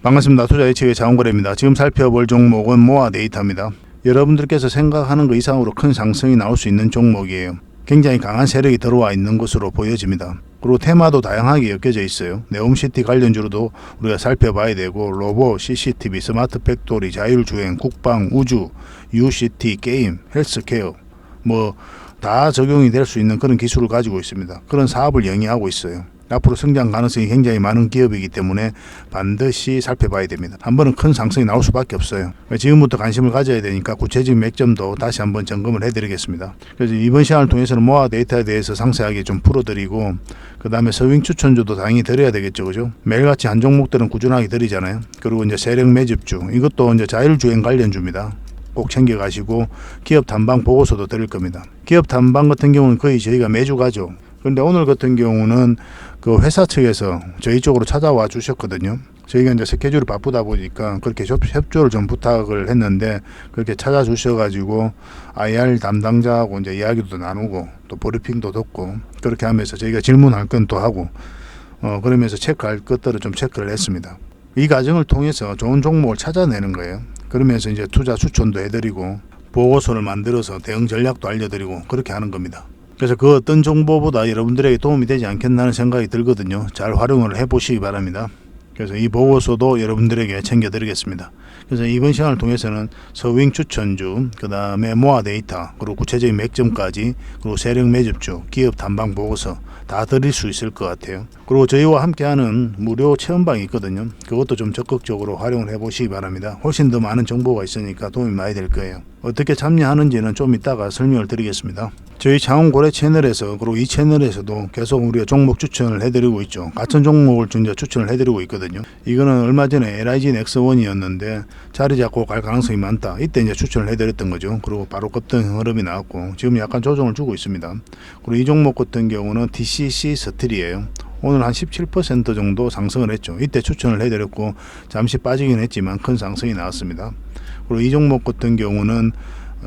반갑습니다. 투자 예측의 자원거래입니다. 지금 살펴볼 종목은 모아 데이터입니다. 여러분들께서 생각하는 것 이상으로 큰 상승이 나올 수 있는 종목이에요. 굉장히 강한 세력이 들어와 있는 것으로 보여집니다. 그리고 테마도 다양하게 엮여져 있어요. 네옴시티 관련주로도 우리가 살펴봐야 되고, 로봇, CCTV, 스마트 팩토리, 자율주행, 국방, 우주, UCT, 게임, 헬스케어 다 적용이 될 수 있는 그런 기술을 가지고 있습니다. 그런 사업을 영위하고 있어요. 앞으로 성장 가능성이 굉장히 많은 기업이기 때문에 반드시 살펴봐야 됩니다. 한 번은 큰 상승이 나올 수밖에 없어요. 지금부터 관심을 가져야 되니까 구체적인 맥점도 다시 한번 점검을 해드리겠습니다. 그래서 이번 시간을 통해서는 모아 데이터에 대해서 상세하게 좀 풀어드리고, 그 다음에 서윙 추천주도 당연히 드려야 되겠죠, 그죠? 매일같이 한 종목들은 꾸준하게 드리잖아요. 그리고 이제 세력 매집주, 이것도 이제 자율주행 관련주입니다. 꼭 챙겨가시고, 기업 탐방 보고서도 드릴 겁니다. 기업 탐방 같은 경우는 거의 저희가 매주 가죠. 그런데 오늘 같은 경우는 그 회사 측에서 저희 쪽으로 찾아와 주셨거든요. 저희가 이제 스케줄이 바쁘다 보니까 그렇게 협조를 좀 부탁을 했는데, 그렇게 찾아주셔가지고 IR 담당자하고 이제 이야기도 나누고 또 브리핑도 듣고, 그렇게 하면서 저희가 질문할 건 또 하고, 그러면서 체크할 것들을 좀 체크를 했습니다. 이 과정을 통해서 좋은 종목을 찾아내는 거예요. 그러면서 이제 투자 추천도 해드리고 보고서를 만들어서 대응 전략도 알려드리고 그렇게 하는 겁니다. 그래서 그 어떤 정보보다 여러분들에게 도움이 되지 않겠나는 생각이 들거든요. 잘 활용을 해보시기 바랍니다. 그래서 이 보고서도 여러분들에게 챙겨드리겠습니다. 그래서 이번 시간을 통해서는 서윙 추천주, 그 다음에 모아 데이터, 그리고 구체적인 맥점까지, 그리고 세력 매집주, 기업 탐방 보고서 다 드릴 수 있을 것 같아요. 그리고 저희와 함께하는 무료 체험방이 있거든요. 그것도 좀 적극적으로 활용을 해보시기 바랍니다. 훨씬 더 많은 정보가 있으니까 도움이 많이 될 거예요. 어떻게 참여하는지는 좀 이따가 설명을 드리겠습니다. 저희 자원고래 채널에서, 그리고 이 채널에서도 계속 우리가 종목 추천을 해드리고 있죠. 같은 종목을 이제 추천을 해드리고 있거든요. 이거는 얼마 전에 LIG 넥스원이었는데 자리 잡고 갈 가능성이 많다. 이때 이제 추천을 해드렸던 거죠. 그리고 바로 급등 흐름이 나왔고 지금 약간 조정을 주고 있습니다. 그리고 이 종목 같은 경우는 DCC 스틸이에요. 오늘 한 17% 정도 상승을 했죠. 이때 추천을 해드렸고 잠시 빠지긴 했지만 큰 상승이 나왔습니다. 그리고 이 종목 같은 경우는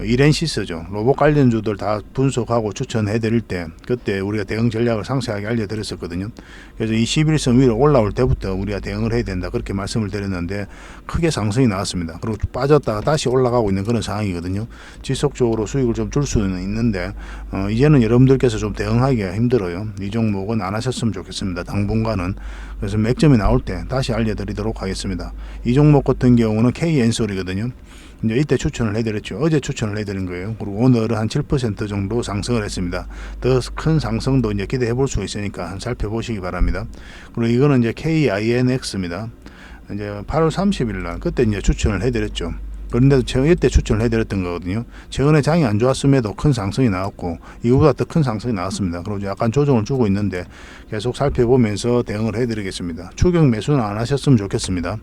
이렌시스죠. 로봇 관련주들 다 분석하고 추천해 드릴 때 그때 우리가 대응 전략을 상세하게 알려드렸었거든요. 그래서 이 11선 위로 올라올 때부터 우리가 대응을 해야 된다, 그렇게 말씀을 드렸는데 크게 상승이 나왔습니다. 그리고 빠졌다가 다시 올라가고 있는 그런 상황이거든요. 지속적으로 수익을 좀 줄 수는 있는데 이제는 여러분들께서 좀 대응하기가 힘들어요. 이 종목은 안 하셨으면 좋겠습니다, 당분간은. 그래서 맥점이 나올 때 다시 알려드리도록 하겠습니다. 이 종목 같은 경우는 K엔솔이거든요. 이제 이때 추천을 해드렸죠. 어제 추천을 해드린 거예요. 그리고 오늘은 한 7% 정도 상승을 했습니다. 더 큰 상승도 이제 기대해 볼 수 있으니까 한번 살펴보시기 바랍니다. 그리고 이거는 이제 KINX입니다. 이제 8월 30일 날 그때 이제 추천을 해드렸죠. 그런데도 이때 추천을 해드렸던 거거든요. 최근에 장이 안 좋았음에도 큰 상승이 나왔고 이거보다 더 큰 상승이 나왔습니다. 그리고 약간 조정을 주고 있는데 계속 살펴보면서 대응을 해드리겠습니다. 추격 매수는 안 하셨으면 좋겠습니다.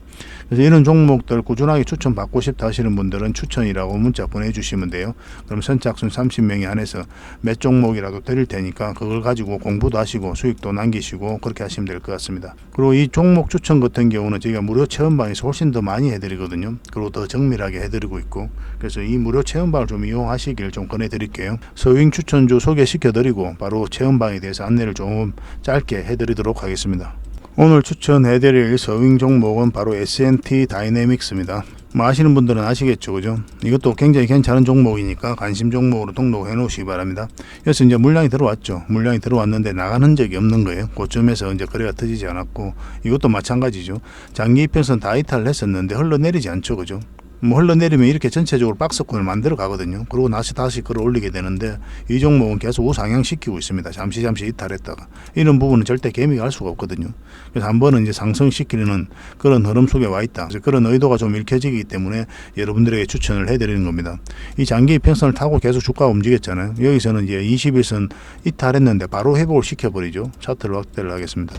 그래서 이런 종목들 꾸준하게 추천 받고 싶다 하시는 분들은 추천이라고 문자 보내주시면 돼요. 그럼 선착순 30명이 한해서 몇 종목이라도 드릴 테니까 그걸 가지고 공부도 하시고 수익도 남기시고 그렇게 하시면 될 것 같습니다. 그리고 이 종목 추천 같은 경우는 저희가 무료 체험방에서 훨씬 더 많이 해드리거든요. 그리고 더 정밀하게 해드리고 있고, 그래서 이 무료 체험방을 좀 이용하시길 좀 권해드릴게요. 서윙 추천주 소개시켜드리고 바로 체험방에 대해서 안내를 좀 짧게 해드리도록 하겠습니다. 오늘 추천해드릴 서윙 종목은 바로 S&T 다이내믹스입니다. 아시는 분들은 아시겠죠, 그죠? 이것도 굉장히 괜찮은 종목이니까 관심 종목으로 등록해 놓으시기 바랍니다. 그래서 이제 물량이 들어왔죠. 물량이 들어왔는데 나간 흔적이 없는 거예요. 고점에서 이제 거래가 터지지 않았고, 이것도 마찬가지죠. 장기 이평선 다 이탈을 했었는데 흘러내리지 않죠, 그죠? 흘러내리면 이렇게 전체적으로 박스권을 만들어 가거든요. 그리고 다시 끌어올리게 되는데 이 종목은 계속 우상향시키고 있습니다. 잠시 이탈했다가 이런 부분은 절대 개미가 할 수가 없거든요. 그래서 한 번은 이제 상승시키는 그런 흐름 속에 와 있다. 그래서 그런 의도가 좀 읽혀지기 때문에 여러분들에게 추천을 해드리는 겁니다. 이 장기 이평선을 타고 계속 주가가 움직였잖아요. 여기서는 이제 21선 이탈했는데 바로 회복을 시켜버리죠. 차트를 확대를 하겠습니다.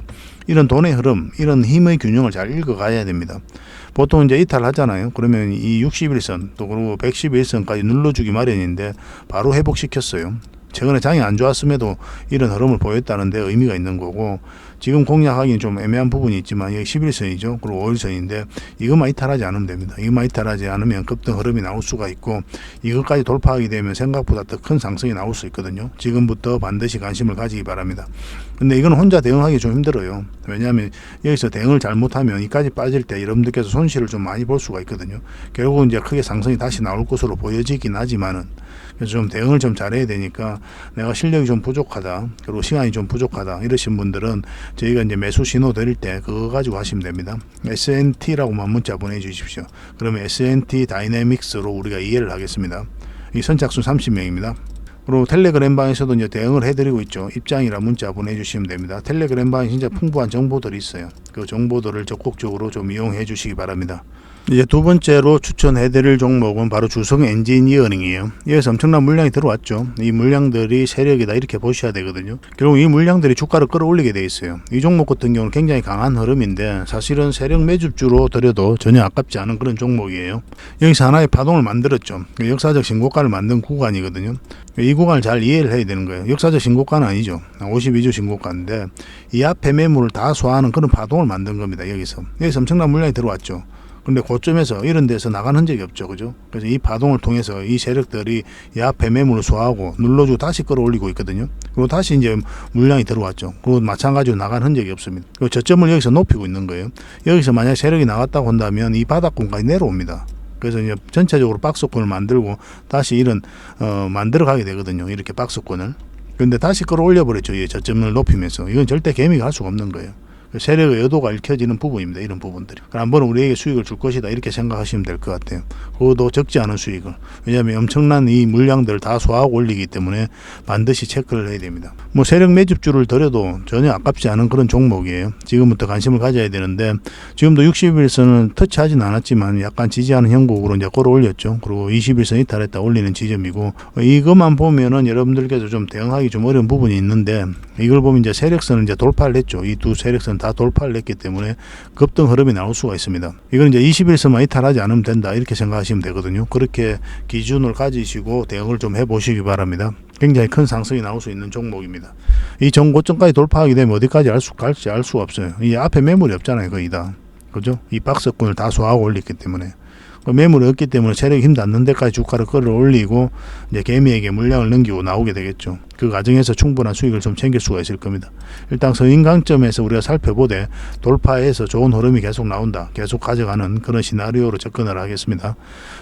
이런 돈의 흐름, 이런 힘의 균형을 잘 읽어가야 됩니다. 보통 이제 이탈하잖아요. 그러면 이 61선 또 그리고 111선까지 눌러주기 마련인데 바로 회복시켰어요. 최근에 장이 안 좋았음에도 이런 흐름을 보였다는 데 의미가 있는 거고, 지금 공략하기는 좀 애매한 부분이 있지만 여기 11선이죠. 그리고 5일선인데 이것만 이탈하지 않으면 됩니다. 이것만 이탈하지 않으면 급등 흐름이 나올 수가 있고, 이것까지 돌파하게 되면 생각보다 더 큰 상승이 나올 수 있거든요. 지금부터 반드시 관심을 가지기 바랍니다. 근데 이건 혼자 대응하기 좀 힘들어요. 왜냐하면 여기서 대응을 잘못하면 이까지 빠질 때 여러분들께서 손실을 좀 많이 볼 수가 있거든요. 결국은 이제 크게 상승이 다시 나올 것으로 보여지긴 하지만은, 그래서 좀 대응을 좀 잘해야 되니까, 내가 실력이 좀 부족하다, 그리고 시간이 좀 부족하다 이러신 분들은 저희가 이제 매수 신호 드릴 때 그거 가지고 하시면 됩니다. SNT라고만 문자 보내주십시오. 그러면 SNT 다이내믹스로 우리가 이해를 하겠습니다. 이 선착순 30명입니다. 그리고 텔레그램 방에서도 이제 대응을 해드리고 있죠. 입장이라 문자 보내주시면 됩니다. 텔레그램 방에 진짜 풍부한 정보들이 있어요. 그 정보들을 적극적으로 좀 이용해 주시기 바랍니다. 이제 두 번째로 추천해드릴 종목은 바로 주성 엔지니어링이에요. 여기서 엄청난 물량이 들어왔죠. 이 물량들이 세력이다 이렇게 보셔야 되거든요. 결국 이 물량들이 주가를 끌어올리게 돼 있어요. 이 종목 같은 경우는 굉장히 강한 흐름인데, 사실은 세력 매집주로 들여도 전혀 아깝지 않은 그런 종목이에요. 여기서 하나의 파동을 만들었죠. 역사적 신고가를 만든 구간이거든요. 이 구간을 잘 이해를 해야 되는 거예요. 역사적 신고가는 아니죠. 52주 신고가인데 이 앞에 매물을 다 소화하는 그런 파동을 만든 겁니다. 여기서 엄청난 물량이 들어왔죠. 근데 고점에서 이런 데서 나간 흔적이 없죠. 그죠? 그래서 이 파동을 통해서 이 세력들이 이 앞에 매물을 소화하고 눌러주고 다시 끌어올리고 있거든요. 그리고 다시 이제 물량이 들어왔죠. 그리고 마찬가지로 나간 흔적이 없습니다. 그리고 저점을 여기서 높이고 있는 거예요. 여기서 만약 세력이 나갔다고 한다면 이 바닥권까지 내려옵니다. 그래서 이제 전체적으로 박스권을 만들고 다시 이런 만들어 가게 되거든요. 이렇게 박스권을. 근데 다시 끌어올려 버렸죠. 이 저점을 높이면서. 이건 절대 개미가 할 수가 없는 거예요. 세력의 의도가 읽혀지는 부분입니다. 이런 부분들이. 한 번은 우리에게 수익을 줄 것이다 이렇게 생각하시면 될 것 같아요. 그것도 적지 않은 수익을. 왜냐하면 엄청난 이 물량들을 다 소화하고 올리기 때문에 반드시 체크를 해야 됩니다. 뭐 세력 매집주를 들여도 전혀 아깝지 않은 그런 종목이에요. 지금부터 관심을 가져야 되는데, 지금도 60일선을 터치하진 않았지만 약간 지지하는 형국으로 이제 끌어올렸죠. 그리고 21선 이탈했다 올리는 지점이고, 이것만 보면은 여러분들께서 좀 대응하기 좀 어려운 부분이 있는데, 이걸 보면 이제 세력선을 이제 돌파를 했죠. 이 두 세력선 다 돌파를 했기 때문에 급등 흐름이 나올 수가 있습니다. 이건 이제 21선만 이탈하지 않으면 된다 이렇게 생각하시면 되거든요. 그렇게 기준을 가지시고 대응을 좀 해보시기 바랍니다. 굉장히 큰 상승이 나올 수 있는 종목입니다. 이 전고점까지 돌파하게 되면 어디까지 갈지 알 수가 없어요. 이 앞에 매물이 없잖아요. 거의 다. 그죠? 이 박스권을 다 소화하고 올렸기 때문에. 매물이 없기 때문에 세력이 힘 닿는 데까지 주가를 끌어올리고 이제 개미에게 물량을 넘기고 나오게 되겠죠. 그 과정에서 충분한 수익을 좀 챙길 수가 있을 겁니다. 일단 선인강점에서 우리가 살펴보되 돌파해서 좋은 흐름이 계속 나온다, 계속 가져가는 그런 시나리오로 접근을 하겠습니다.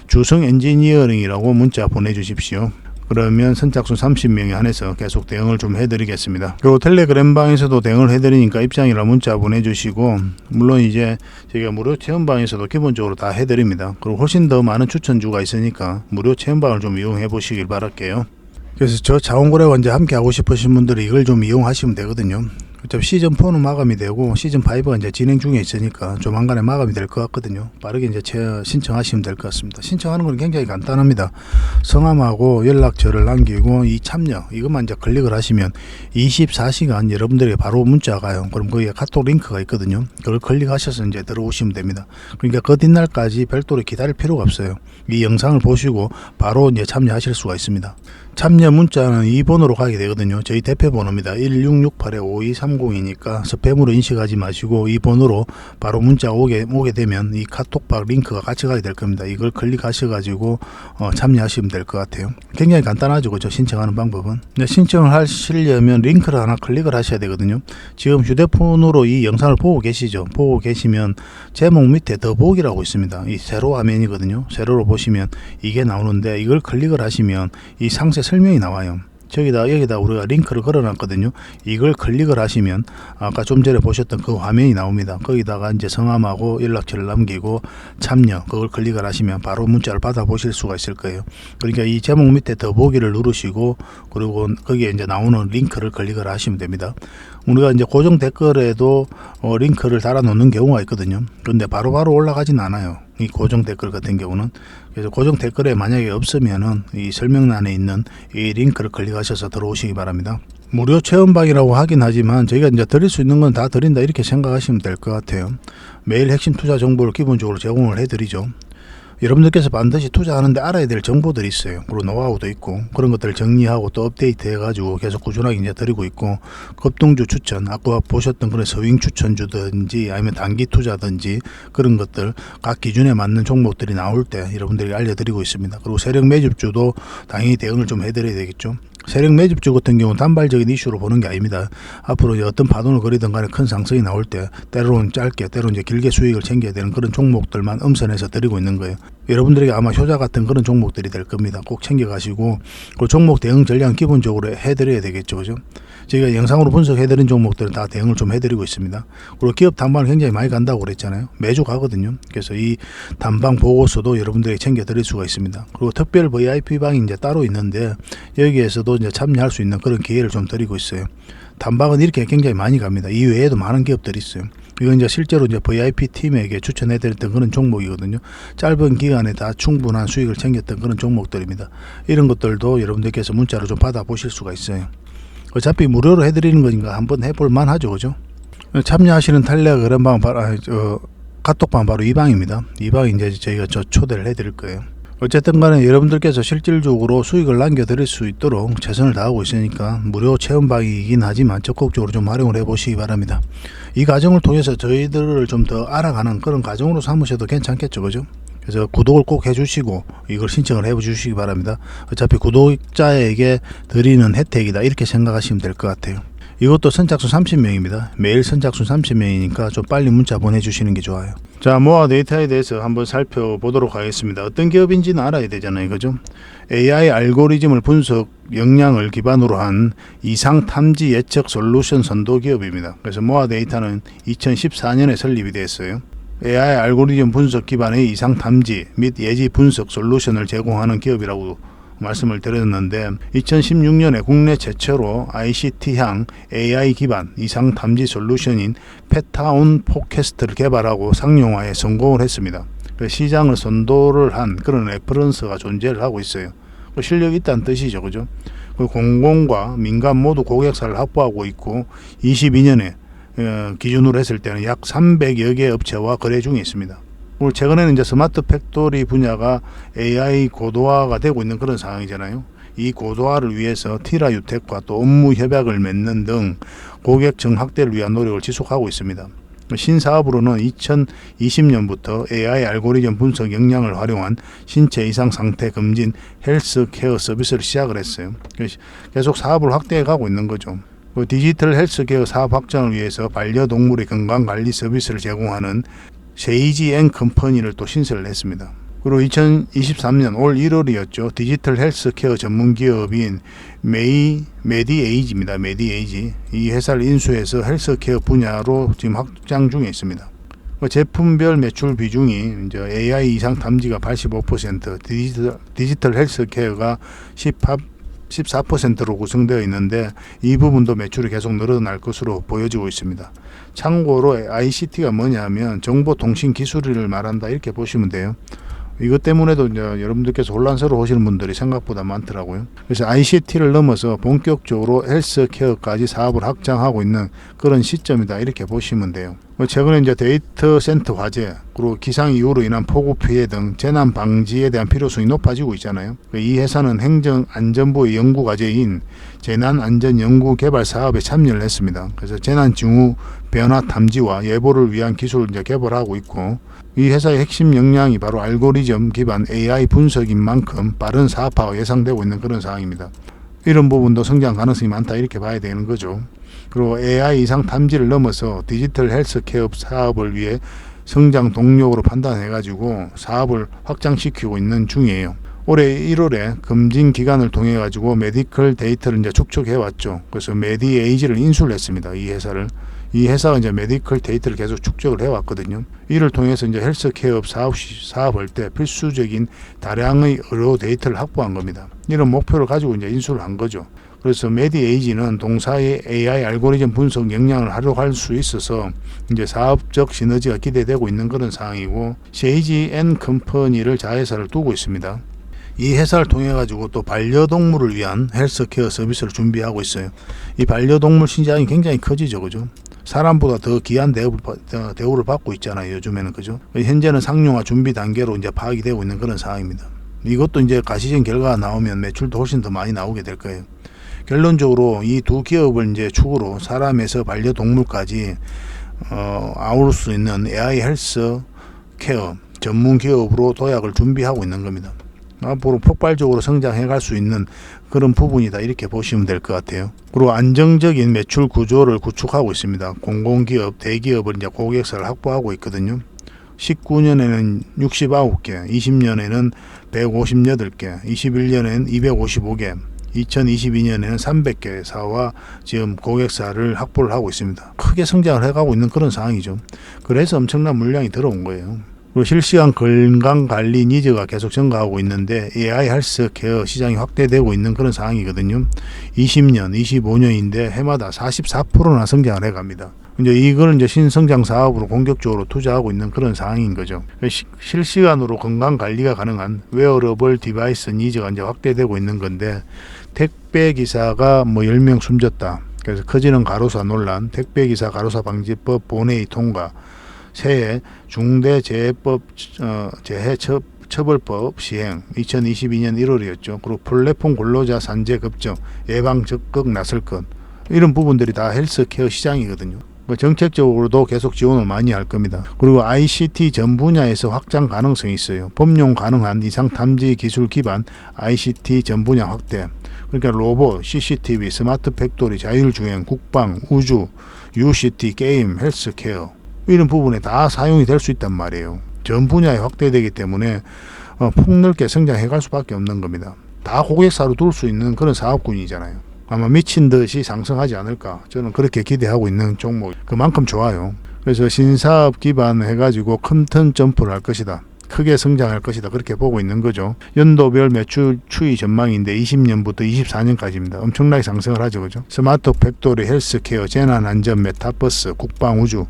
주성 엔지니어링이라고 문자 보내주십시오. 그러면 선착순 30명에 한해서 계속 대응을 좀 해드리겠습니다. 그리고 텔레그램 방에서도 대응을 해드리니까 입장이라 문자 보내주시고, 물론 이제 저희가 무료 체험방에서도 기본적으로 다 해드립니다. 그리고 훨씬 더 많은 추천주가 있으니까 무료 체험방을 좀 이용해 보시길 바랄게요. 그래서 저 자원거래와 이제 함께 하고 싶으신 분들이 이걸 좀 이용하시면 되거든요. 어차피 시즌4는 마감이 되고 시즌5가 이제 진행 중에 있으니까 조만간에 마감이 될 것 같거든요. 빠르게 이제 신청하시면 될 것 같습니다. 신청하는 건 굉장히 간단합니다. 성함하고 연락처를 남기고 이 참여 이것만 이제 클릭을 하시면 24시간 여러분들에게 바로 문자가 가요. 그럼 거기에 카톡 링크가 있거든요. 그걸 클릭하셔서 이제 들어오시면 됩니다. 그러니까 그 뒷날까지 별도로 기다릴 필요가 없어요. 이 영상을 보시고 바로 이제 참여하실 수가 있습니다. 참여 문자는 2번으로 가게 되거든요. 저희 대표번호입니다. 1668-5230이니까 스팸으로 인식하지 마시고 이 번호로 바로 문자 오게 되면 이 카톡박 링크가 같이 가게 될 겁니다. 이걸 클릭하셔가지고 참여하시면 될 것 같아요. 굉장히 간단하죠. 그렇죠? 신청하는 방법은. 신청을 하시려면 링크를 하나 클릭을 하셔야 되거든요. 지금 휴대폰으로 이 영상을 보고 계시죠? 보고 계시면 제목 밑에 더보기라고 있습니다. 이 세로 화면이거든요. 세로로 보시면 이게 나오는데 이걸 클릭을 하시면 이 상세 설명이 나와요. 여기다 우리가 링크를 걸어놨거든요. 이걸 클릭을 하시면 아까 좀 전에 보셨던 그 화면이 나옵니다. 거기다가 이제 성함하고 연락처를 남기고 참여 그걸 클릭을 하시면 바로 문자를 받아보실 수가 있을 거예요. 그러니까 이 제목 밑에 더보기를 누르시고 그리고 거기에 이제 나오는 링크를 클릭을 하시면 됩니다. 우리가 이제 고정 댓글에도 링크를 달아 놓는 경우가 있거든요. 그런데 바로바로 올라가진 않아요. 이 고정 댓글 같은 경우는. 그래서 고정 댓글에 만약에 없으면은 이 설명란에 있는 이 링크를 클릭하셔서 들어오시기 바랍니다. 무료 체험방이라고 하긴 하지만 저희가 이제 드릴 수 있는 건 다 드린다 이렇게 생각하시면 될 것 같아요. 매일 핵심 투자 정보를 기본적으로 제공을 해드리죠. 여러분들께서 반드시 투자하는데 알아야 될 정보들이 있어요. 그리고 노하우도 있고 그런 것들을 정리하고 또 업데이트 해가지고 계속 꾸준하게 이제 드리고 있고, 급등주 추천, 아까 보셨던 그런 서윙 추천주든지 아니면 단기 투자든지 그런 것들 각 기준에 맞는 종목들이 나올 때 여러분들에게 알려드리고 있습니다. 그리고 세력 매집주도 당연히 대응을 좀 해드려야 되겠죠. 세력 매집주 같은 경우는 단발적인 이슈로 보는 게 아닙니다. 앞으로 이제 어떤 파동을 그리든 간에 큰 상승이 나올 때 때로는 짧게 때로는 이제 길게 수익을 챙겨야 되는 그런 종목들만 음선해서 드리고 있는 거예요. 여러분들에게 아마 효자 같은 그런 종목들이 될 겁니다. 꼭 챙겨가시고, 그 종목 대응 전략은 기본적으로 해드려야 되겠죠, 그죠? 저희가 영상으로 분석해드린 종목들은 다 대응을 좀 해드리고 있습니다. 그리고 기업 단방을 굉장히 많이 간다고 그랬잖아요. 매주 가거든요. 그래서 이 단방 보고서도 여러분들에게 챙겨드릴 수가 있습니다. 그리고 특별 VIP방이 이제 따로 있는데 여기에서도 이제 참여할 수 있는 그런 기회를 좀 드리고 있어요. 단방은 이렇게 굉장히 많이 갑니다. 이 외에도 많은 기업들이 있어요. 이건 이제 실제로 이제 VIP 팀에게 추천해드렸던 그런 종목이거든요. 짧은 기간에 다 충분한 수익을 챙겼던 그런 종목들입니다. 이런 것들도 여러분들께서 문자로 좀 받아보실 수가 있어요. 어차피 무료로 해드리는 거니까 한번 해볼 만하죠, 그죠? 참여하시는 탄력 그런 방 카톡방 바로 이 방입니다. 이 방에 이제 저희가 초대를 해드릴 거예요. 어쨌든 간에 여러분들께서 실질적으로 수익을 남겨드릴 수 있도록 최선을 다하고 있으니까 무료 체험방이긴 하지만 적극적으로 좀 활용을 해보시기 바랍니다. 이 과정을 통해서 저희들을 좀 더 알아가는 그런 과정으로 삼으셔도 괜찮겠죠, 그죠? 그래서 구독을 꼭 해주시고 이걸 신청을 해주시기 바랍니다. 어차피 구독자에게 드리는 혜택이다 이렇게 생각하시면 될 것 같아요. 이것도 선착순 30명입니다. 매일 선착순 30명이니까 좀 빨리 문자 보내주시는 게 좋아요. 자, 모아 데이터에 대해서 한번 살펴보도록 하겠습니다. 어떤 기업인지는 알아야 되잖아요, 그죠? AI 알고리즘을 분석 역량을 기반으로 한 이상 탐지 예측 솔루션 선도 기업입니다. 그래서 모아 데이터는 2014년에 설립이 됐어요. AI 알고리즘 분석 기반의 이상 탐지 및 예지 분석 솔루션을 제공하는 기업이라고 말씀을 드렸는데, 2016년에 국내 최초로 ICT향 AI 기반 이상 탐지 솔루션인 페타온 포캐스트를 개발하고 상용화에 성공을 했습니다. 시장을 선도를 한 그런 레퍼런스가 존재를 하고 있어요. 실력이 있다는 뜻이죠, 그죠? 공공과 민간 모두 고객사를 확보하고 있고 22년에 기준으로 했을 때는 약 300여 개 업체와 거래 중에 있습니다. 그리고 최근에는 이제 스마트 팩토리 분야가 AI 고도화가 되고 있는 그런 상황이잖아요. 이 고도화를 위해서 티라 유텍과 또 업무 협약을 맺는 등 고객층 확대를 위한 노력을 지속하고 있습니다. 신사업으로는 2020년부터 AI 알고리즘 분석 역량을 활용한 신체 이상 상태 검진 헬스케어 서비스를 시작을 했어요. 계속 사업을 확대해 가고 있는 거죠. 디지털 헬스케어 사업 확장을 위해서 반려동물의 건강관리 서비스를 제공하는 세이지 앤 컴퍼니를 또 신설을 했습니다. 그리고 2023년 올 1월이었죠. 디지털 헬스케어 전문 기업인 메디에이지입니다. 메디에이지. 이 회사를 인수해서 헬스케어 분야로 지금 확장 중에 있습니다. 제품별 매출 비중이 이제 AI 이상 탐지가 85%, 디지털 헬스케어가 14%로 구성되어 있는데 이 부분도 매출이 계속 늘어날 것으로 보여지고 있습니다. 참고로 ICT가 뭐냐면 정보통신기술을 말한다 이렇게 보시면 돼요. 이것 때문에도 이제 여러분들께서 혼란스러워 하시는 분들이 생각보다 많더라고요. 그래서 ICT를 넘어서 본격적으로 헬스케어까지 사업을 확장하고 있는 그런 시점이다 이렇게 보시면 돼요. 최근에 이제 데이터 센터 화재, 그리고 기상 이후로 인한 폭우 피해 등 재난 방지에 대한 필요성이 높아지고 있잖아요. 이 회사는 행정안전부의 연구 과제인 재난안전연구개발 사업에 참여를 했습니다. 그래서 재난 징후 변화 탐지와 예보를 위한 기술을 이제 개발하고 있고, 이 회사의 핵심 역량이 바로 알고리즘 기반 AI 분석인 만큼 빠른 사업화가 예상되고 있는 그런 상황입니다. 이런 부분도 성장 가능성이 많다 이렇게 봐야 되는 거죠. 그리고 AI 이상 탐지를 넘어서 디지털 헬스케어 사업을 위해 성장 동력으로 판단해 가지고 사업을 확장시키고 있는 중이에요. 올해 1월에 검진 기관을 통해 가지고 메디컬 데이터를 이제 축적해 왔죠. 그래서 메디에이지를 인수를 했습니다. 이 회사를. 이 회사가 이제 메디컬 데이터를 계속 축적을 해 왔거든요. 이를 통해서 이제 헬스케어 사업할 때 필수적인 다량의 의료 데이터를 확보한 겁니다. 이런 목표를 가지고 이제 인수를 한 거죠. 그래서 메디에이지는 동사의 AI 알고리즘 분석 역량을 활용할 수 있어서 이제 사업적 시너지가 기대되고 있는 그런 상황이고, 세이지 앤 컴퍼니를 자회사를 두고 있습니다. 이 회사를 통해 가지고 또 반려동물을 위한 헬스케어 서비스를 준비하고 있어요. 이 반려동물 시장이 굉장히 커지죠, 그죠? 사람보다 더 귀한 대우를 받고 있잖아요. 요즘에는. 그죠? 현재는 상용화 준비 단계로 이제 파악이 되고 있는 그런 상황입니다. 이것도 이제 가시적 결과가 나오면 매출도 훨씬 더 많이 나오게 될 거예요. 결론적으로 이 두 기업을 이제 축으로 사람에서 반려동물까지 아울 수 있는 AI 헬스 케어 전문 기업으로 도약을 준비하고 있는 겁니다. 앞으로 폭발적으로 성장해 갈 수 있는 그런 부분이다, 이렇게 보시면 될 것 같아요. 그리고 안정적인 매출 구조를 구축하고 있습니다. 공공기업, 대기업을 이제 고객사를 확보하고 있거든요. 19년에는 69개, 20년에는 158개, 21년에는 255개, 2022년에는 300개 회사와 지금 고객사를 확보를 하고 있습니다. 크게 성장을 해가고 있는 그런 상황이죠. 그래서 엄청난 물량이 들어온 거예요. 그리고 실시간 건강관리 니즈가 계속 증가하고 있는데 AI 헬스 케어 시장이 확대되고 있는 그런 상황이거든요. 20년, 25년인데 해마다 44%나 성장을 해갑니다. 이제 이걸 이제 신성장 사업으로 공격적으로 투자하고 있는 그런 상황인 거죠. 실시간으로 건강 관리가 가능한 웨어러블 디바이스 니즈가 이제 확대되고 있는 건데, 택배 기사가 10명 숨졌다. 그래서 커지는 가로사 논란, 택배 기사 가로사 방지법 본회의 통과, 새해 중대재해법 재해처벌법 시행 2022년 1월이었죠. 그리고 플랫폼 근로자 산재 급증 예방 적극 나설 것, 이런 부분들이 다 헬스케어 시장이거든요. 정책적으로도 계속 지원을 많이 할 겁니다. 그리고 ICT 전 분야에서 확장 가능성이 있어요. 법용 가능한 이상 탐지 기술 기반 ICT 전 분야 확대. 그러니까 로봇, CCTV, 스마트 팩토리, 자율주행, 국방, 우주, UCT, 게임, 헬스케어, 이런 부분에 다 사용이 될 수 있단 말이에요. 전 분야에 확대되기 때문에 폭넓게 성장해 갈 수밖에 없는 겁니다. 다 고객사로 둘 수 있는 그런 사업군이잖아요. 아마 미친 듯이 상승하지 않을까, 저는 그렇게 기대하고 있는 종목, 그만큼 좋아요. 그래서 신사업 기반 해가지고 큰 턴 점프를 할 것이다, 크게 성장할 것이다, 그렇게 보고 있는 거죠. 연도별 매출 추이 전망인데 20년부터 24년까지입니다. 엄청나게 상승을 하죠. 그죠? 스마트 팩토리, 헬스케어, 재난안전, 메타버스, 국방, 우주,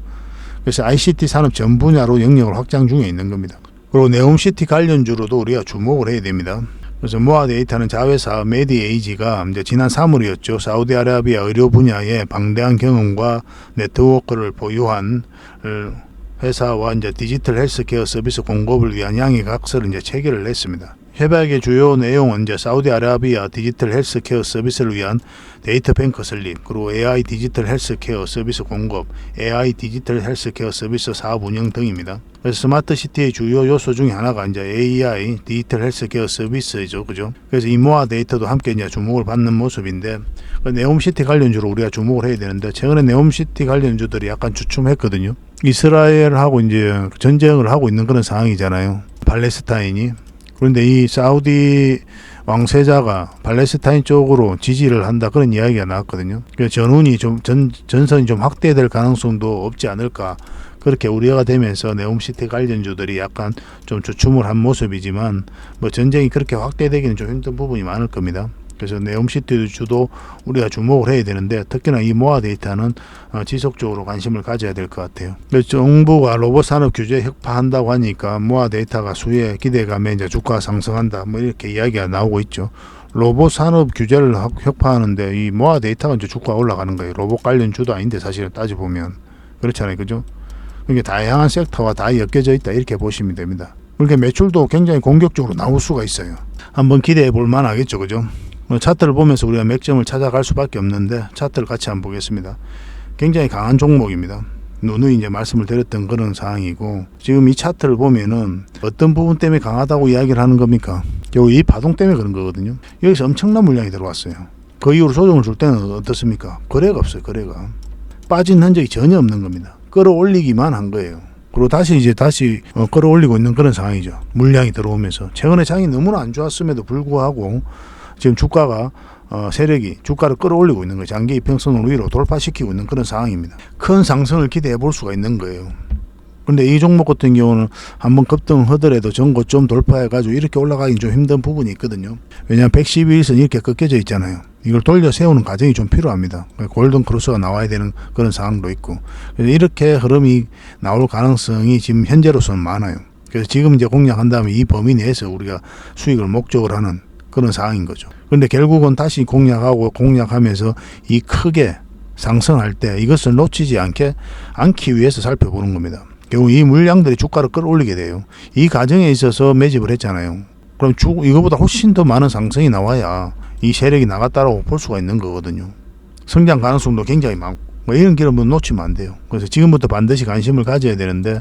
그래서 ICT 산업 전 분야로 영역을 확장 중에 있는 겁니다. 그리고 네옴시티 관련주로도 우리가 주목을 해야 됩니다. 그래서 모아데이터는 자회사 메디에이지가 이제 지난 3월이었죠. 사우디아라비아 의료 분야에 방대한 경험과 네트워크를 보유한 회사와 이제 디지털 헬스케어 서비스 공급을 위한 양해각서를 이제 체결을 냈습니다. 협약의 주요 내용은 이제 사우디아라비아 디지털 헬스케어 서비스를 위한 데이터 뱅크 설립, 그리고 AI 디지털 헬스케어 서비스 공급, AI 디지털 헬스케어 서비스 사업 운영 등입니다. 그래서 스마트 시티의 주요 요소 중에 하나가 이제 AI 디지털 헬스케어 서비스죠, 그죠? 그래서 이 모아 데이터도 함께 이제 주목을 받는 모습인데, 네옴시티 관련주로 우리가 주목을 해야 되는데, 최근에 네옴시티 관련주들이 약간 주춤했거든요. 이스라엘하고 이제 전쟁을 하고 있는 그런 상황이잖아요, 팔레스타인이. 그런데 이 사우디 왕세자가 팔레스타인 쪽으로 지지를 한다, 그런 이야기가 나왔거든요. 전운이 전선이 좀 확대될 가능성도 없지 않을까, 그렇게 우려가 되면서 네옴시티 관련주들이 약간 좀 주춤을 한 모습이지만, 전쟁이 그렇게 확대되기는 좀 힘든 부분이 많을 겁니다. 그래서 네옴시티 주도 우리가 주목을 해야 되는데, 특히나 이 모아 데이터는 지속적으로 관심을 가져야 될 것 같아요. 정부가 로봇 산업 규제 혁파한다고 하니까 모아 데이터가 수혜 기대감에 이제 주가 상승한다, 이렇게 이야기가 나오고 있죠. 로봇 산업 규제를 혁파하는데 이 모아 데이터가 이제 주가가 올라가는 거예요. 로봇 관련 주도 아닌데 사실은 따져보면 그렇잖아요, 그죠? 이게 다양한 섹터와 다 엮여져 있다, 이렇게 보시면 됩니다. 그러니까 매출도 굉장히 공격적으로 나올 수가 있어요. 한번 기대해 볼 만하겠죠, 그죠? 차트를 보면서 우리가 맥점을 찾아갈 수밖에 없는데, 차트를 같이 한번 보겠습니다. 굉장히 강한 종목입니다. 누누이 이제 말씀을 드렸던 그런 상황이고, 지금 이 차트를 보면은 어떤 부분 때문에 강하다고 이야기를 하는 겁니까? 결국 이 파동 때문에 그런 거거든요. 여기서 엄청난 물량이 들어왔어요. 그 이후로 조정을 줄 때는 어떻습니까? 거래가 없어요, 거래가. 빠진 흔적이 전혀 없는 겁니다. 끌어올리기만 한 거예요. 그리고 다시 끌어올리고 있는 그런 상황이죠. 물량이 들어오면서. 최근에 장이 너무나 안 좋았음에도 불구하고 지금 주가가 세력이 주가를 끌어올리고 있는 거예요. 장기 이평선을 위로 돌파시키고 있는 그런 상황입니다. 큰 상승을 기대해 볼 수가 있는 거예요. 근데 이 종목 같은 경우는 한번 급등을 하더라도 전고점 돌파해가지고 이렇게 올라가기 좀 힘든 부분이 있거든요. 왜냐하면 112일선 이렇게 꺾여져 있잖아요. 이걸 돌려 세우는 과정이 좀 필요합니다. 골든 크로스가 나와야 되는 그런 상황도 있고, 그래서 이렇게 흐름이 나올 가능성이 지금 현재로서는 많아요. 그래서 지금 이제 공략한 다음에 이 범위 내에서 우리가 수익을 목적으로 하는 그런 상황인 거죠. 그런데 결국은 다시 공략하면서 이 크게 상승할 때 이것을 놓치지 않기 위해서 살펴보는 겁니다. 결국 이 물량들이 주가를 끌어올리게 돼요. 이 과정에 있어서 매집을 했잖아요. 그럼 이거보다 훨씬 더 많은 상승이 나와야 이 세력이 나갔다라고 볼 수가 있는 거거든요. 성장 가능성도 굉장히 많고 이런 기회는 놓치면 안 돼요. 그래서 지금부터 반드시 관심을 가져야 되는데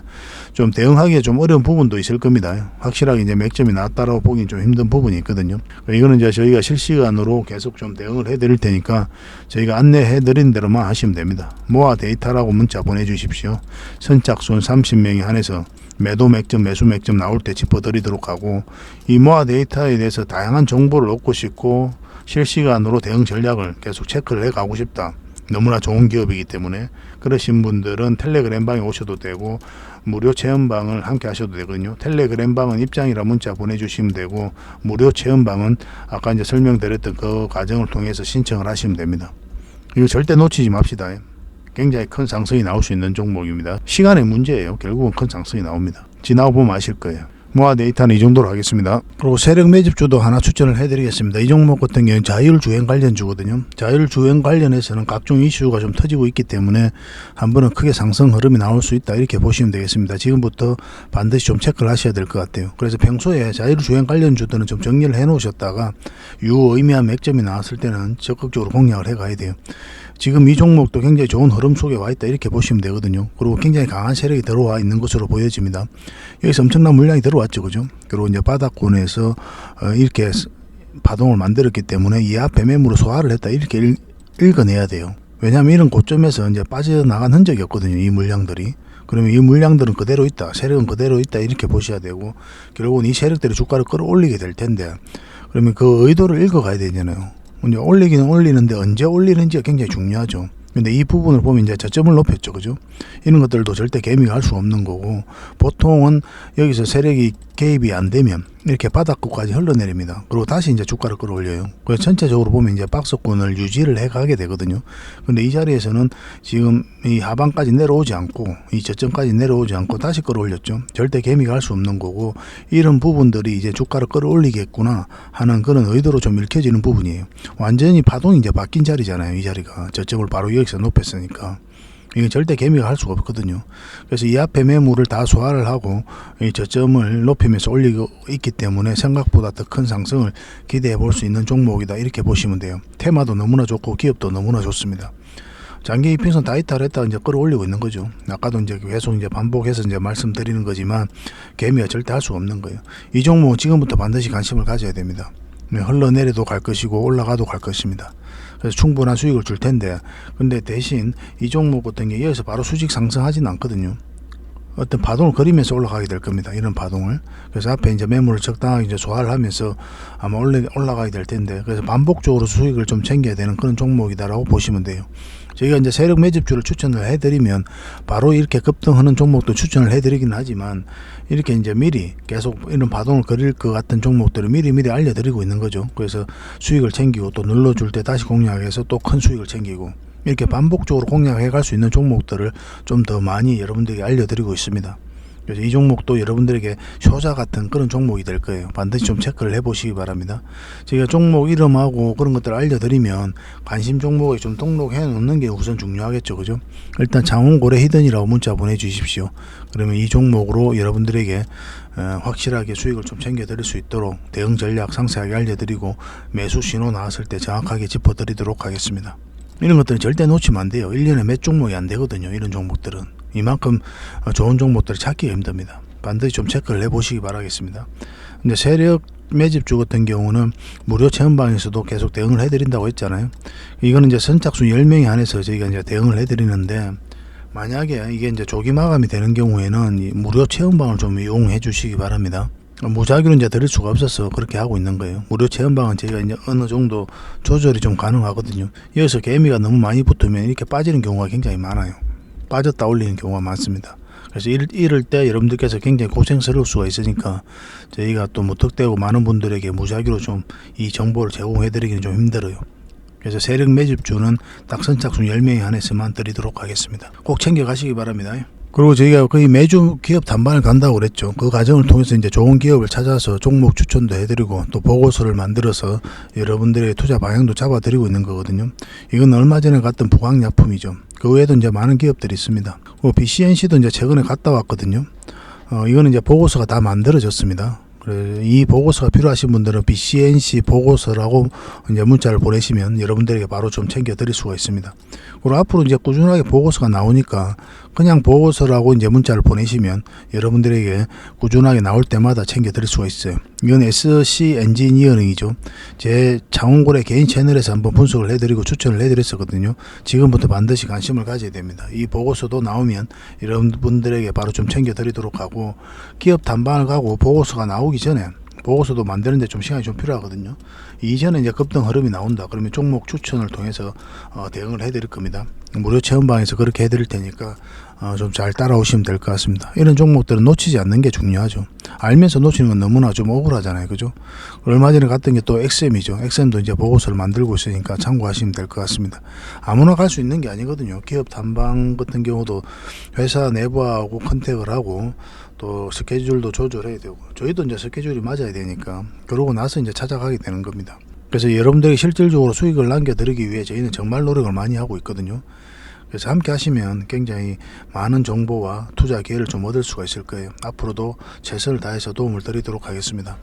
좀 대응하기에 좀 어려운 부분도 있을 겁니다. 확실하게 이제 맥점이 나왔다라고 보기는 좀 힘든 부분이 있거든요. 이거는 이제 저희가 실시간으로 계속 좀 대응을 해드릴 테니까 저희가 안내해드린 대로만 하시면 됩니다. 모아 데이터라고 문자 보내주십시오. 선착순 30명에 한해서 매도 맥점, 매수 맥점 나올 때 짚어드리도록 하고, 이 모아 데이터에 대해서 다양한 정보를 얻고 싶고 실시간으로 대응 전략을 계속 체크를 해가고 싶다. 너무나 좋은 기업이기 때문에 그러신 분들은 텔레그램방에 오셔도 되고 무료 체험방을 함께 하셔도 되거든요. 텔레그램방은 입장이라 문자 보내주시면 되고, 무료 체험방은 아까 이제 설명드렸던 그 과정을 통해서 신청을 하시면 됩니다. 이거 절대 놓치지 맙시다. 굉장히 큰 상승이 나올 수 있는 종목입니다. 시간의 문제예요. 결국은 큰 상승이 나옵니다. 지나고 보면 아실 거예요. 모아 데이터는 이 정도로 하겠습니다. 그리고 세력 매집주도 하나 추천을 해드리겠습니다. 이 종목 같은 경우는 자율주행 관련주거든요. 자율주행 관련해서는 각종 이슈가 좀 터지고 있기 때문에 한 번은 크게 상승 흐름이 나올 수 있다, 이렇게 보시면 되겠습니다. 지금부터 반드시 좀 체크를 하셔야 될 것 같아요. 그래서 평소에 자율주행 관련주들은 좀 정리를 해 놓으셨다가 유의미한 맥점이 나왔을 때는 적극적으로 공략을 해 가야 돼요. 지금 이 종목도 굉장히 좋은 흐름 속에 와 있다, 이렇게 보시면 되거든요. 그리고 굉장히 강한 세력이 들어와 있는 것으로 보여집니다. 여기서 엄청난 물량이 들어왔죠, 그죠? 그리고 이제 바닥권에서 이렇게 파동을 만들었기 때문에 이 앞에 매물을 소화를 했다, 이렇게 읽어내야 돼요. 왜냐하면 이런 고점에서 이제 빠져나간 흔적이 없거든요, 이 물량들이. 그러면 이 물량들은 그대로 있다, 세력은 그대로 있다, 이렇게 보셔야 되고, 결국은 이 세력들이 주가를 끌어올리게 될 텐데, 그러면 그 의도를 읽어가야 되잖아요. 이제 올리기는 올리는데 언제 올리는지가 굉장히 중요하죠. 근데 이 부분을 보면 이제 저점을 높였죠, 그죠? 이런 것들도 절대 개미가 할 수 없는 거고, 보통은 여기서 세력이 개입이 안 되면 이렇게 바닥권까지 흘러내립니다. 그리고 다시 이제 주가를 끌어올려요. 그래서 전체적으로 보면 이제 박스권을 유지를 해 가게 되거든요. 근데 이 자리에서는 지금 이 하방까지 내려오지 않고, 이 저점까지 내려오지 않고 다시 끌어올렸죠. 절대 개미가 할 수 없는 거고, 이런 부분들이 이제 주가를 끌어올리겠구나 하는 그런 의도로 좀 읽혀지는 부분이에요. 완전히 파동이 이제 바뀐 자리잖아요, 이 자리가. 저점을 바로 여기서 높였으니까. 이건 절대 개미가 할 수가 없거든요. 그래서 이 앞에 매물을 다 소화를 하고 이 저점을 높이면서 올리고 있기 때문에 생각보다 더 큰 상승을 기대해 볼 수 있는 종목이다, 이렇게 보시면 돼요. 테마도 너무나 좋고 기업도 너무나 좋습니다. 장기 이평선 다 이탈했다 이제 끌어올리고 있는 거죠. 아까도 이제 계속 이제 반복해서 이제 말씀드리는 거지만 개미가 절대 할 수가 없는 거예요. 이 종목은 지금부터 반드시 관심을 가져야 됩니다. 흘러내려도 갈 것이고 올라가도 갈 것입니다. 그래서 충분한 수익을 줄 텐데, 근데 대신 이 종목 같은 게 여기서 바로 수직 상승하지는 않거든요. 어떤 파동을 그리면서 올라가게 될 겁니다, 이런 파동을. 그래서 앞에 이제 매물을 적당하게 이제 소화를 하면서 아마 올라가게 될 텐데, 그래서 반복적으로 수익을 좀 챙겨야 되는 그런 종목이다라고 보시면 돼요. 저희가 이제 세력 매집주를 추천을 해드리면 바로 이렇게 급등하는 종목도 추천을 해드리긴 하지만, 이렇게 이제 미리 계속 이런 파동을 그릴 것 같은 종목들을 미리 알려드리고 있는 거죠. 그래서 수익을 챙기고 또 눌러줄 때 다시 공략해서 또 큰 수익을 챙기고, 이렇게 반복적으로 공략해 갈 수 있는 종목들을 좀 더 많이 여러분들에게 알려드리고 있습니다. 그래서 이 종목도 여러분들에게 효자 같은 그런 종목이 될 거예요. 반드시 좀 체크를 해보시기 바랍니다. 제가 종목 이름하고 그런 것들을 알려드리면 관심 종목에 좀 등록해 놓는 게 우선 중요하겠죠, 그죠? 일단 장원고래 히든이라고 문자 보내주십시오. 그러면 이 종목으로 여러분들에게 확실하게 수익을 좀 챙겨드릴 수 있도록 대응 전략 상세하게 알려드리고, 매수 신호 나왔을 때 정확하게 짚어드리도록 하겠습니다. 이런 것들은 절대 놓치면 안 돼요. 1년에 몇 종목이 안 되거든요, 이런 종목들은. 이만큼 좋은 종목들을 찾기가 힘듭니다. 반드시 좀 체크를 해보시기 바라겠습니다. 이제 세력 매집주 같은 경우는 무료 체험방에서도 계속 대응을 해드린다고 했잖아요. 이거는 이제 선착순 10명에 한해서 저희가 이제 대응을 해드리는데, 만약에 이게 이제 조기 마감이 되는 경우에는 이 무료 체험방을 좀 이용해 주시기 바랍니다. 무작위로 이제 드릴 수가 없어서 그렇게 하고 있는 거예요. 무료 체험방은 저희가 이제 어느 정도 조절이 좀 가능하거든요. 여기서 개미가 너무 많이 붙으면 이렇게 빠지는 경우가 굉장히 많아요. 빠졌다 올리는 경우가 많습니다. 그래서 이럴 때 여러분들께서 굉장히 고생스러울 수가 있으니까 저희가 또 무턱대고 많은 분들에게 무작위로 좀 이 정보를 제공해 드리기는 좀 힘들어요. 그래서 세력 매집주는 딱 선착순 10명에 한해서만 드리도록 하겠습니다. 꼭 챙겨 가시기 바랍니다. 그리고 저희가 거의 매주 기업 단반을 간다고 그랬죠. 그 과정을 통해서 이제 좋은 기업을 찾아서 종목 추천도 해드리고 또 보고서를 만들어서 여러분들의 투자 방향도 잡아드리고 있는 거거든요. 이건 얼마 전에 갔던 부강약품이죠. 그 외에도 이제 많은 기업들이 있습니다. BCNC도 이제 최근에 갔다 왔거든요. 이거는 이제 보고서가 다 만들어졌습니다. 이 보고서가 필요하신 분들은 BCNC 보고서라고 이제 문자를 보내시면 여러분들에게 바로 좀 챙겨 드릴 수가 있습니다. 그리고 앞으로 이제 꾸준하게 보고서가 나오니까 그냥 보고서라고 이제 문자를 보내시면 여러분들에게 꾸준하게 나올 때마다 챙겨 드릴 수가 있어요. 이건 SC 엔지니어링이죠. 제 장원골의 개인 채널에서 한번 분석을 해드리고 추천을 해드렸었거든요. 지금부터 반드시 관심을 가져야 됩니다. 이 보고서도 나오면 여러분들에게 바로 좀 챙겨 드리도록 하고, 기업 단반을 가고 보고서가 나오기 전에 보고서도 만드는데 좀 시간이 좀 필요하거든요. 이전에 이제 급등 흐름이 나온다 그러면 종목 추천을 통해서 대응을 해드릴 겁니다. 무료 체험방에서 그렇게 해드릴 테니까 좀 잘 따라오시면 될 것 같습니다. 이런 종목들은 놓치지 않는 게 중요하죠. 알면서 놓치는 건 너무나 좀 억울하잖아요, 그죠? 얼마 전에 갔던 게 또 XM이죠. XM도 이제 보고서를 만들고 있으니까 참고하시면 될 것 같습니다. 아무나 갈 수 있는 게 아니거든요. 기업 단방 같은 경우도 회사 내부하고 컨택을 하고 또 스케줄도 조절해야 되고, 저희도 이제 스케줄이 맞아야 되니까 그러고 나서 이제 찾아가게 되는 겁니다. 그래서 여러분들이 실질적으로 수익을 남겨드리기 위해 저희는 정말 노력을 많이 하고 있거든요. 그래서 함께 하시면 굉장히 많은 정보와 투자 기회를 좀 얻을 수가 있을 거예요. 앞으로도 최선을 다해서 도움을 드리도록 하겠습니다.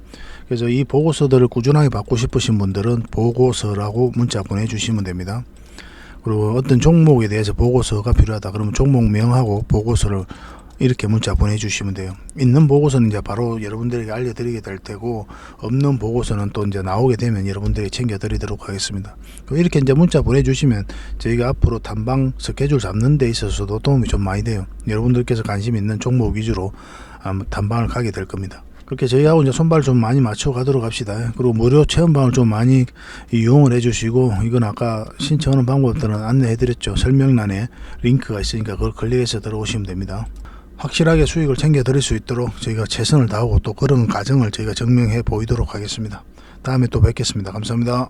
그래서 이 보고서들을 꾸준하게 받고 싶으신 분들은 보고서라고 문자 보내주시면 됩니다. 그리고 어떤 종목에 대해서 보고서가 필요하다 그러면 종목명하고 보고서를 이렇게 문자 보내주시면 돼요. 있는 보고서는 이제 바로 여러분들에게 알려드리게 될 테고, 없는 보고서는 또 이제 나오게 되면 여러분들이 챙겨드리도록 하겠습니다. 이렇게 이제 문자 보내주시면 저희가 앞으로 단방 스케줄 잡는 데 있어서도 도움이 좀 많이 돼요. 여러분들께서 관심 있는 종목 위주로 단방을 가게 될 겁니다. 그렇게 저희하고 이제 손발 좀 많이 맞춰 가도록 합시다. 그리고 무료 체험방을 좀 많이 이용을 해주시고, 이건 아까 신청하는 방법들은 안내해드렸죠. 설명란에 링크가 있으니까 그걸 클릭해서 들어오시면 됩니다. 확실하게 수익을 챙겨 드릴 수 있도록 저희가 최선을 다하고 또 그런 과정을 저희가 증명해 보이도록 하겠습니다. 다음에 또 뵙겠습니다. 감사합니다.